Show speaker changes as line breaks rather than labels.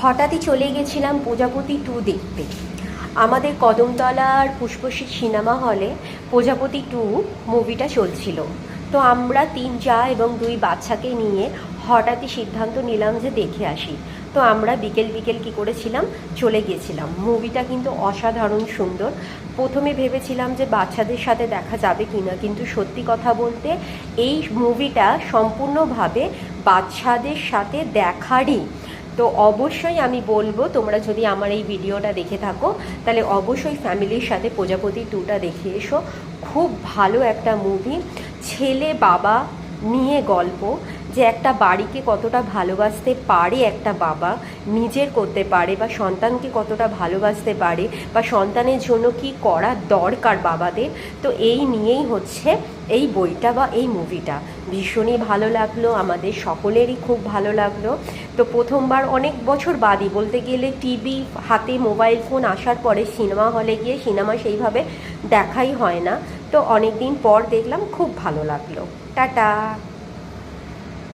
হঠাৎই চলে গেছিলাম প্রজাপতি 2 দেখতে। আমাদের কদমতলার পুষ্পশ্রী সিনেমা হলে প্রজাপতি 2 মুভিটা চলছিল। তো আমরা 3 যা এবং 2 বাচ্চাকে নিয়ে হঠাৎই সিদ্ধান্ত নিলাম যে দেখে আসি। তো আমরা বিকেল বিকেল কী করেছিলাম, চলে গেছিলাম। মুভিটা কিন্তু অসাধারণ সুন্দর। প্রথমে ভেবেছিলাম যে বাচ্চাদের সাথে দেখা যাবে কি না, কিন্তু সত্যি কথা বলতে এই মুভিটা সম্পূর্ণভাবে বাচ্চাদের সাথে দেখারই। তো অবশ্যই আমি বলবো, তোমরা যদি আমার এই ভিডিওটা দেখে থাকো তাহলে অবশ্যই ফ্যামিলির সাথে প্রজাপতি 2টা দেখে এসো। খুব ভালো একটা মুভি, ছেলে বাবা নিয়ে গল্প, যে একটা বাড়িকে কতটা ভালোবাসতে পারে একটা বাবা, নিজের করতে পারে, বা সন্তানকে কতটা ভালোবাসতে পারে, বা সন্তানের জন্য কি করা দরকার বাবাদের। তো এই নিয়েই হচ্ছে এই বইটা বা এই মুভিটা। ভীষণই ভালো লাগলো, আমাদের সকলেরই খুব ভালো লাগলো। তো প্রথমবার অনেক বছর বাদই বলতে গেলে, টিভি হাতে মোবাইল ফোন আসার পরে সিনেমা হলে গিয়ে সিনেমা সেইভাবে দেখাই হয় না। তো অনেক দিন পর দেখলাম, খুব ভালো লাগলো। টাটা।